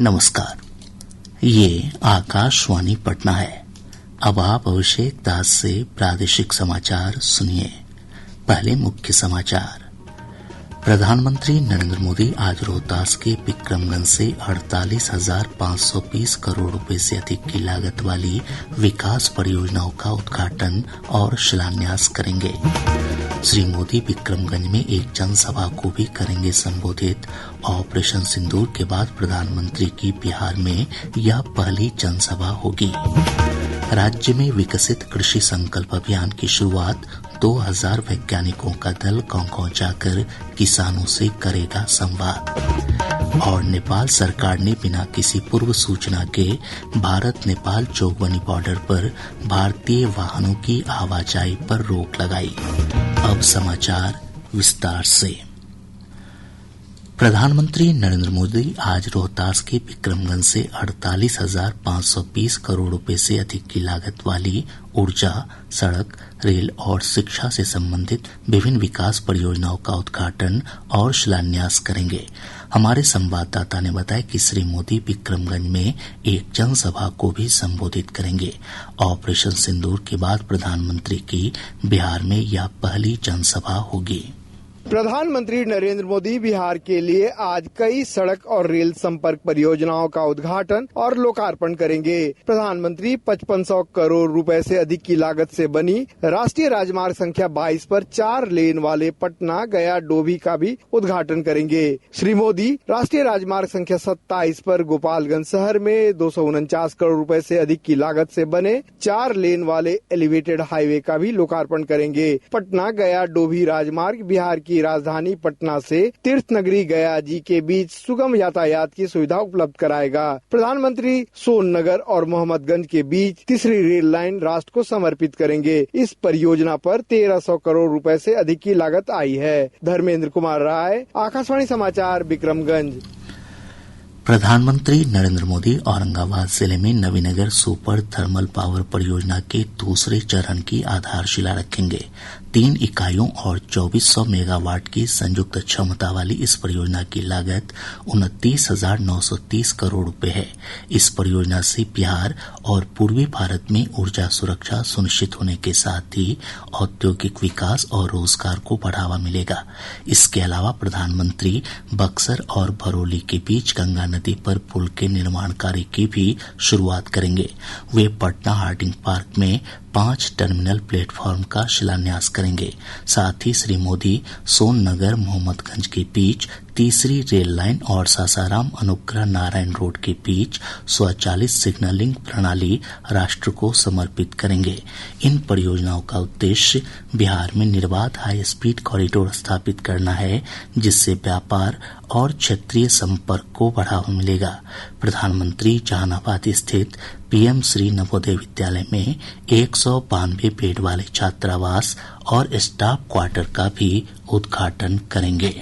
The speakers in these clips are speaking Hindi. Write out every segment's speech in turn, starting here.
नमस्कार, ये आकाशवाणी पटना है। अब आप अभिषेक दास से प्रादेशिक समाचार सुनिए। पहले मुख्य समाचार। प्रधानमंत्री नरेंद्र मोदी आज रोहतास के विक्रमगंज से 48,520 करोड़ रुपए से अधिक की लागत वाली विकास परियोजनाओं का उद्घाटन और शिलान्यास करेंगे। श्री मोदी विक्रमगंज में एक जनसभा को भी करेंगे संबोधित। ऑपरेशन सिंदूर के बाद प्रधानमंत्री की बिहार में यह पहली जनसभा होगी। राज्य में विकसित कृषि संकल्प अभियान की शुरुआत 2000 वैज्ञानिकों का दल गांव-गांव जाकर किसानों से करेगा संवाद। और नेपाल सरकार ने बिना किसी पूर्व सूचना के भारत नेपाल जोगबनी बॉर्डर पर भारतीय वाहनों की आवाजाही पर रोक लगाई। अब समाचार विस्तार से। प्रधानमंत्री नरेंद्र मोदी आज रोहतास के विक्रमगंज से 48,520 करोड़ रुपए से अधिक की लागत वाली ऊर्जा, सड़क, रेल और शिक्षा से संबंधित विभिन्न विकास परियोजनाओं का उद्घाटन और शिलान्यास करेंगे। हमारे संवाददाता ने बताया कि श्री मोदी विक्रमगंज में एक जनसभा को भी संबोधित करेंगे। ऑपरेशन सिंदूर के बाद प्रधानमंत्री की बिहार में यह पहली जनसभा होगी। प्रधानमंत्री नरेंद्र मोदी बिहार के लिए आज कई सड़क और रेल संपर्क परियोजनाओं का उद्घाटन और लोकार्पण करेंगे। प्रधानमंत्री 5500 करोड़ रुपए से अधिक की लागत से बनी राष्ट्रीय राजमार्ग संख्या 22 पर 4 लेन वाले पटना गया डोभी का भी उद्घाटन करेंगे। श्री मोदी राष्ट्रीय राजमार्ग संख्या 27 पर गोपालगंज शहर में 249 करोड़ रुपए से अधिक की लागत से बने 4 लेन वाले एलिवेटेड हाईवे का भी लोकार्पण करेंगे। पटना गया डोभी राजमार्ग बिहार की राजधानी पटना से तीर्थ नगरी गया जी के बीच सुगम यातायात की सुविधा उपलब्ध कराएगा। प्रधानमंत्री सोननगर और मोहम्मदगंज के बीच तीसरी रेल लाइन राष्ट्र को समर्पित करेंगे। इस परियोजना पर 1300 करोड़ रुपए से अधिक की लागत आई है। धर्मेंद्र कुमार राय, आकाशवाणी समाचार, विक्रमगंज। प्रधानमंत्री नरेंद्र मोदी औरंगाबाद जिले में नवीनगर सुपर थर्मल पावर परियोजना के दूसरे चरण की आधारशिला रखेंगे। 3 इकाइयों और 2400 मेगावाट की संयुक्त क्षमता वाली इस परियोजना की लागत 29,930 करोड़ रुपए है। इस परियोजना से बिहार और पूर्वी भारत में ऊर्जा सुरक्षा सुनिश्चित होने के साथ ही औद्योगिक विकास और रोजगार को बढ़ावा मिलेगा। इसके अलावा प्रधानमंत्री बक्सर और भरौली के बीच गंगा नदी पर पुल के निर्माण कार्य की भी शुरुआत करेंगे। वे पटना हार्डिंग पार्क में 5 टर्मिनल प्लेटफॉर्म का शिलान्यास करेंगे। साथ ही श्री मोदी सोननगर मोहम्मदगंज के बीच तीसरी रेल लाइन और सासाराम अनुग्रह नारायण रोड के बीच स्वचालित सिग्नलिंग प्रणाली राष्ट्र को समर्पित करेंगे। इन परियोजनाओं का उद्देश्य बिहार में निर्बाध हाई स्पीड कॉरिडोर स्थापित करना है, जिससे व्यापार और क्षेत्रीय संपर्क को बढ़ावा मिलेगा। प्रधानमंत्री जहानाबाद स्थित पीएम श्री नवोदय विद्यालय में 192 बेड वाले छात्रावास और स्टाफ क्वार्टर का भी उद्घाटन करेंगे।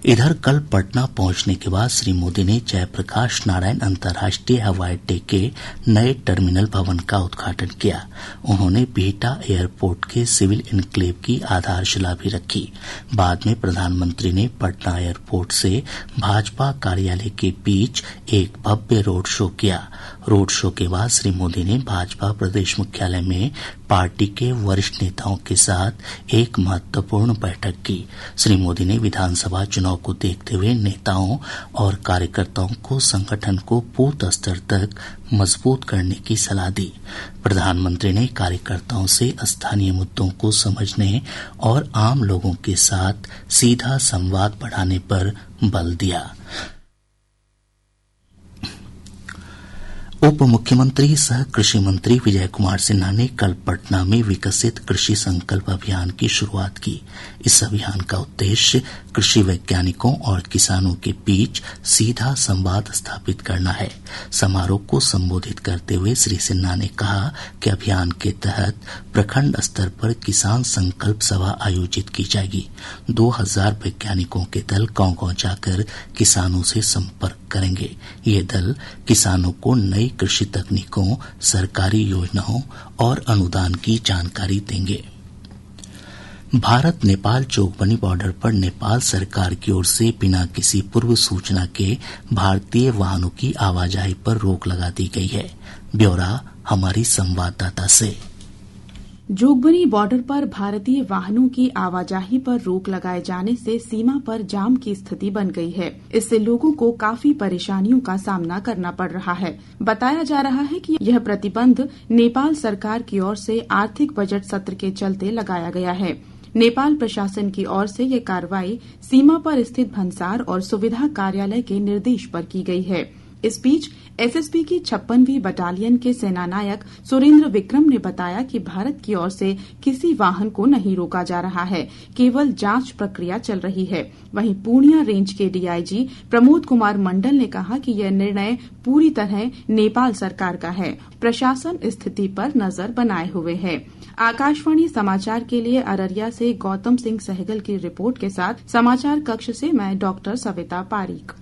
इधर कल पटना पहुंचने के बाद श्री मोदी ने जयप्रकाश नारायण अंतर्राष्ट्रीय हवाई अड्डे के नए टर्मिनल भवन का उद्घाटन किया। उन्होंने बिहटा एयरपोर्ट के सिविल इनक्लेव की आधारशिला भी रखी। बाद में प्रधानमंत्री ने पटना एयरपोर्ट से भाजपा कार्यालय के बीच एक भव्य रोड शो किया। रोड शो के बाद श्री मोदी ने भाजपा प्रदेश मुख्यालय में पार्टी के वरिष्ठ नेताओं के साथ एक महत्वपूर्ण बैठक की। श्री मोदी ने विधानसभा चुनाव को देखते हुए नेताओं और कार्यकर्ताओं को संगठन को बूथ स्तर तक मजबूत करने की सलाह दी। प्रधानमंत्री ने कार्यकर्ताओं से स्थानीय मुद्दों को समझने और आम लोगों के साथ सीधा संवाद बढ़ाने पर बल दिया। उप मुख्यमंत्री सह कृषि मंत्री विजय कुमार सिन्हा ने कल पटना में विकसित कृषि संकल्प अभियान की शुरुआत की। इस अभियान का उद्देश्य कृषि वैज्ञानिकों और किसानों के बीच सीधा संवाद स्थापित करना है। समारोह को संबोधित करते हुए श्री सिन्हा ने कहा कि अभियान के तहत प्रखंड स्तर पर किसान संकल्प सभा आयोजित की जाएगी। 2000 वैज्ञानिकों के दल गांव-गांव जाकर किसानों से संपर्क करेंगे। ये दल किसानों को नई कृषि तकनीकों, सरकारी योजनाओं और अनुदान की जानकारी देंगे। भारत नेपाल जोगबनी बॉर्डर पर नेपाल सरकार की ओर से बिना किसी पूर्व सूचना के भारतीय वाहनों की आवाजाही पर रोक लगा दी गई है। ब्यौरा हमारी संवाददाता से। जोगबनी बॉर्डर पर भारतीय वाहनों की आवाजाही पर रोक लगाए जाने से सीमा पर जाम की स्थिति बन गई है। इससे लोगों को काफी परेशानियों का सामना करना पड़ रहा है। बताया जा रहा है कि यह प्रतिबंध नेपाल सरकार की ओर से आर्थिक बजट सत्र के चलते लगाया गया है। नेपाल प्रशासन की ओर से यह कार्रवाई सीमा पर स्थित भंसार और सुविधा कार्यालय के निर्देश पर की गई है। इस बीच एसएसबी की 56वीं बटालियन के सेनानायक सुरेंद्र विक्रम ने बताया कि भारत की ओर से किसी वाहन को नहीं रोका जा रहा है, केवल जांच प्रक्रिया चल रही है। वहीं पूर्णिया रेंज के डीआईजी प्रमोद कुमार मंडल ने कहा कि यह निर्णय पूरी तरह नेपाल सरकार का है। प्रशासन स्थिति पर नजर बनाए हुए है। आकाशवाणी समाचार के लिए अररिया से गौतम सिंह सहगल की रिपोर्ट के साथ समाचार कक्ष से मैं डॉक्टर सविता पारीक।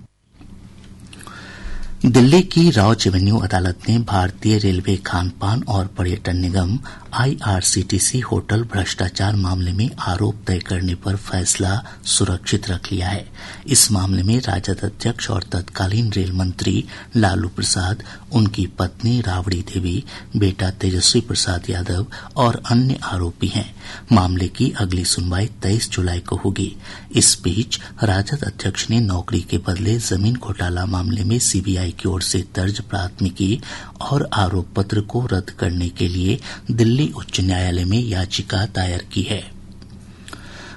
दिल्ली की राउज एवेन्यू अदालत ने भारतीय रेलवे खानपान और पर्यटन निगम आईआरसीटीसी होटल भ्रष्टाचार मामले में आरोप तय करने पर फैसला सुरक्षित रख लिया है। इस मामले में राजद अध्यक्ष और तत्कालीन रेल मंत्री लालू प्रसाद, उनकी पत्नी राबड़ी देवी, बेटा तेजस्वी प्रसाद यादव और अन्य आरोपी हैं। मामले की अगली सुनवाई 23 जुलाई को होगी। इस बीच राजद अध्यक्ष ने नौकरी के बदले जमीन घोटाला मामले में सीबीआई की ओर से दर्ज प्राथमिकी और आरोप पत्र को रद्द करने के लिए दिल्ली उच्च न्यायालय में याचिका दायर की है।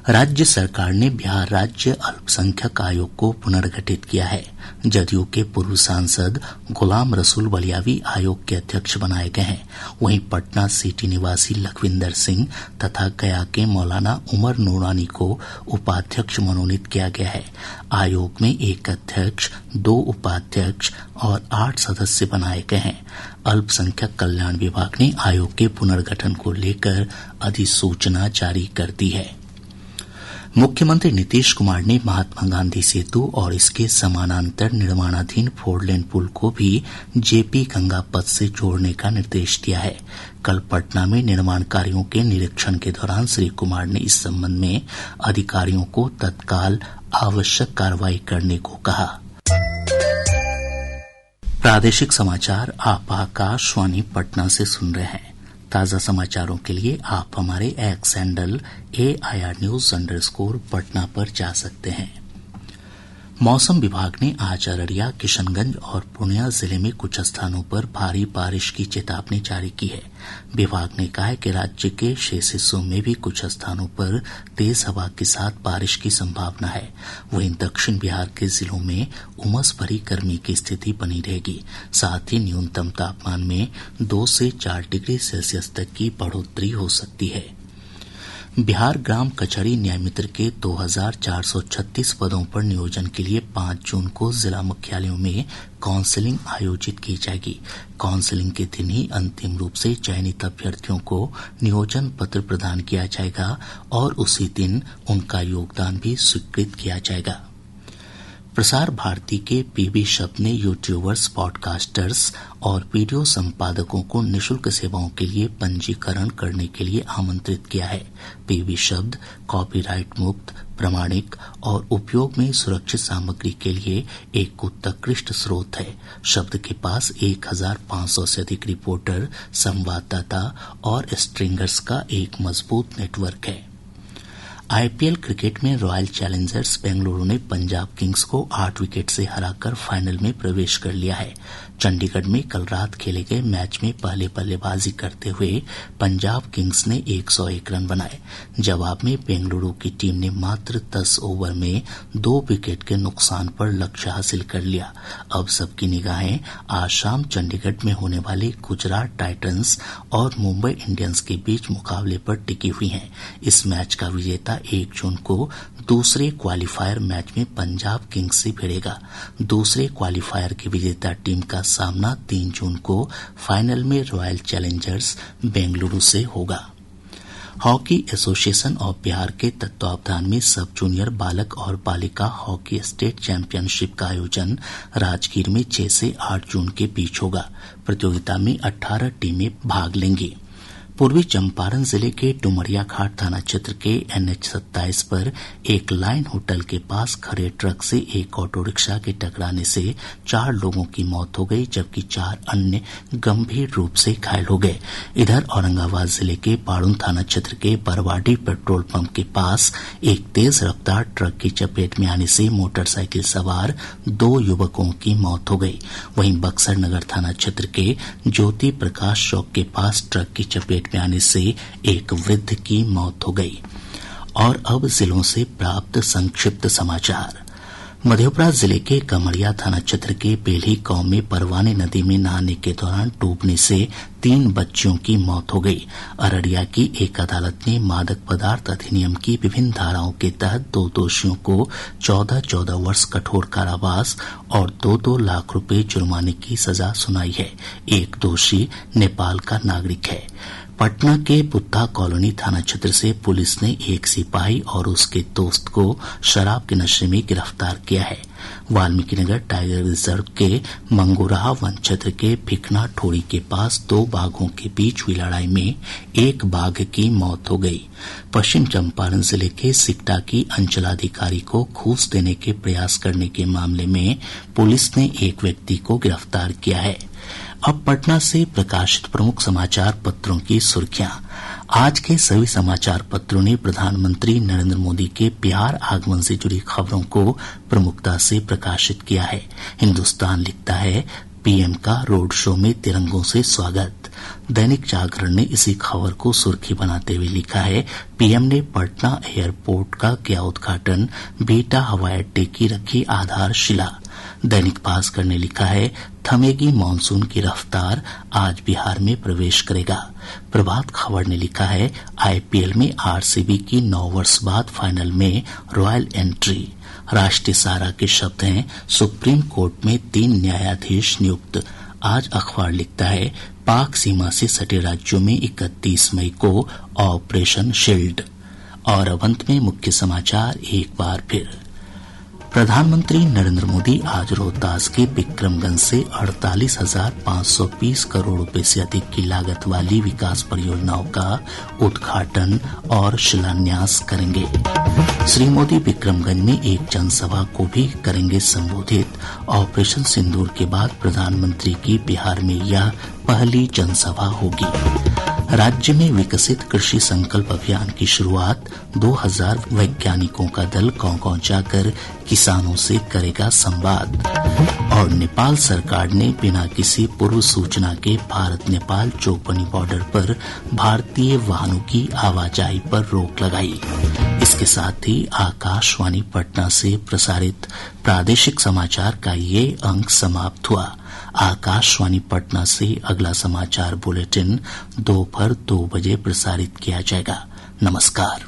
राज्य सरकार ने बिहार राज्य अल्पसंख्यक आयोग को पुनर्गठित किया है। जदयू के पूर्व सांसद गुलाम रसूल बलियावी आयोग के अध्यक्ष बनाए गए हैं। वहीं पटना सिटी निवासी लखविंदर सिंह तथा गया के मौलाना उमर नूरानी को उपाध्यक्ष मनोनीत किया गया है। आयोग में एक अध्यक्ष, 2 उपाध्यक्ष और 8 सदस्य बनाए गए हैं। अल्पसंख्यक कल्याण विभाग ने आयोग के पुनर्गठन को लेकर अधिसूचना जारी कर दी है। मुख्यमंत्री नीतीश कुमार ने महात्मा गांधी सेतु और इसके समानांतर निर्माणाधीन 4 लेन पुल को भी जेपी गंगा पथ से जोड़ने का निर्देश दिया है। कल पटना में निर्माण कार्यों के निरीक्षण के दौरान श्री कुमार ने इस संबंध में अधिकारियों को तत्काल आवश्यक कार्रवाई करने को कहा। प्रादेशिक समाचार आप आकाशवाणी पटना से सुन रहे हैं। ताज़ा समाचारों के लिए आप हमारे x handle AIR News _Patna पर जा सकते हैं। मौसम विभाग ने आज अररिया, किशनगंज और पूर्णिया जिले में कुछ स्थानों पर भारी बारिश की चेतावनी जारी की है। विभाग ने कहा है कि राज्य के शेष हिस्सों में भी कुछ स्थानों पर तेज हवा के साथ बारिश की संभावना है। वहीं दक्षिण बिहार के जिलों में उमस भरी गर्मी की स्थिति बनी रहेगी। साथ ही न्यूनतम तापमान में 2 से 4 डिग्री सेल्सियस तक की बढ़ोतरी हो सकती है। बिहार ग्राम कचहरी न्यायमित्र के 2436 पदों पर नियोजन के लिए 5 जून को जिला मुख्यालयों में काउंसलिंग आयोजित की जाएगी। काउंसलिंग के दिन ही अंतिम रूप से चयनित अभ्यर्थियों को नियोजन पत्र प्रदान किया जाएगा और उसी दिन उनका योगदान भी स्वीकृत किया जाएगा। प्रसार भारती के पीबी शब्द ने यूट्यूबर्स, पॉडकास्टर्स और वीडियो संपादकों को निःशुल्क सेवाओं के लिए पंजीकरण करने के लिए आमंत्रित किया है। पीबी शब्द कॉपीराइट मुक्त, प्रामाणिक और उपयोग में सुरक्षित सामग्री के लिए एक उत्कृष्ट स्रोत है। शब्द के पास 1500 से अधिक रिपोर्टर, संवाददाता और स्ट्रिंगर्स का एक मजबूत नेटवर्क है। आईपीएल क्रिकेट में रॉयल चैलेंजर्स बेंगलुरु ने पंजाब किंग्स को 8 विकेट से हराकर फाइनल में प्रवेश कर लिया है। चंडीगढ़ में कल रात खेले गए मैच में पहले बल्लेबाजी करते हुए पंजाब किंग्स ने 101 रन बनाए। जवाब में बेंगलुरु की टीम ने मात्र 10 ओवर में 2 विकेट के नुकसान पर लक्ष्य हासिल कर लिया। अब सबकी निगाहें आज शाम चंडीगढ़ में होने वाले गुजरात टाइटंस और मुंबई इंडियंस के बीच मुकाबले पर टिकी हुई हैं। इस मैच का विजेता 1 जून को दूसरे क्वालीफायर मैच में पंजाब किंग्स से भिड़ेगा। दूसरे क्वालीफायर की विजेता टीम का सामना 3 जून को फाइनल में रॉयल चैलेंजर्स बेंगलुरु से होगा। हॉकी एसोसिएशन ऑफ बिहार के तत्वावधान में सब जूनियर बालक और बालिका हॉकी स्टेट चैंपियनशिप का आयोजन राजगीर में 6 से 8 जून के बीच होगा। प्रतियोगिता में 18 टीमें भाग लेंगी। पूर्वी चंपारण जिले के डुमरिया घाट थाना क्षेत्र के NH-27 पर एक लाइन होटल के पास खड़े ट्रक से एक ऑटो रिक्शा के टकराने से 4 लोगों की मौत हो गई, जबकि 4 अन्य गंभीर रूप से घायल हो गए। इधर औरंगाबाद जिले के पाड़ुन थाना क्षेत्र के बरवाडी पेट्रोल पंप के पास एक तेज रफ्तार ट्रक की चपेट में आने से मोटरसाइकिल सवार 2 युवकों की मौत हो गई। वहीं बक्सर नगर थाना क्षेत्र के ज्योति प्रकाश चौक के पास ट्रक की चपेट में आने से एक वृद्ध की मौत हो गई। और अब जिलों से प्राप्त संक्षिप्त समाचार। मधेपुरा जिले के कमरिया थाना क्षेत्र के बेल्ही गांव में परवाने नदी में नहाने के दौरान डूबने से 3 बच्चियों की मौत हो गई। अररिया की एक अदालत ने मादक पदार्थ अधिनियम की विभिन्न धाराओं के तहत 2 दोषियों को 14-14 वर्ष कठोर कारावास और 2-2 लाख रुपए जुर्माने की सजा सुनाई है। एक दोषी नेपाल का नागरिक है। पटना के बुद्धा कॉलोनी थाना क्षेत्र से पुलिस ने एक सिपाही और उसके दोस्त को शराब के नशे में गिरफ्तार किया है। वाल्मीकिनगर टाइगर रिजर्व के मंगोराहा वन क्षेत्र के भिखना ठोड़ी के पास 2 बाघों के बीच हुई लड़ाई में एक बाघ की मौत हो गई। पश्चिम चंपारण जिले के सिकटा की अंचलाधिकारी को घूस देने के प्रयास करने के मामले में पुलिस ने एक व्यक्ति को गिरफ्तार किया है। अब पटना से प्रकाशित प्रमुख समाचार पत्रों की सुर्खियां। आज के सभी समाचार पत्रों ने प्रधानमंत्री नरेंद्र मोदी के बिहार आगमन से जुड़ी खबरों को प्रमुखता से प्रकाशित किया है। हिन्दुस्तान लिखता है, पीएम का रोड शो में तिरंगों से स्वागत। दैनिक जागरण ने इसी खबर को सुर्खी बनाते हुए लिखा है, पीएम ने पटना एयरपोर्ट का किया उद्घाटन, बिहटा हवाई अड्डे की रखी आधारशिला। दैनिक भास्कर ने लिखा है, थमेगी मानसून की रफ्तार, आज बिहार में प्रवेश करेगा। प्रभात खबर ने लिखा है, आईपीएल में आरसीबी की 9 वर्ष बाद फाइनल में रॉयल एंट्री। राष्ट्रीय सहारा के शब्द हैं, सुप्रीम कोर्ट में 3 न्यायाधीश नियुक्त। आज अखबार लिखता है, पाक सीमा से सटे राज्यों में 31 मई को ऑपरेशन शील्ड। और अब अंत में मुख्य समाचार एक बार फिर। प्रधानमंत्री नरेंद्र मोदी आज रोहतास के विक्रमगंज से 48,520 करोड़ रुपए से अधिक की लागत वाली विकास परियोजनाओं का उद्घाटन और शिलान्यास करेंगे। श्री मोदी विक्रमगंज में एक जनसभा को भी करेंगे संबोधित। ऑपरेशन सिंदूर के बाद प्रधानमंत्री की बिहार में यह पहली जनसभा होगी। राज्य में विकसित कृषि संकल्प अभियान की शुरुआत, 2000 वैज्ञानिकों का दल गांव-गांव जाकर किसानों से करेगा संवाद। और नेपाल सरकार ने बिना किसी पूर्व सूचना के भारत नेपाल जोगबनी बॉर्डर पर भारतीय वाहनों की आवाजाही पर रोक लगाई। इसके साथ ही आकाशवाणी पटना से प्रसारित प्रादेशिक समाचार का ये अंक समाप्त हुआ। आकाशवाणी पटना से अगला समाचार बुलेटिन दोपहर 2 बजे प्रसारित किया जाएगा। नमस्कार।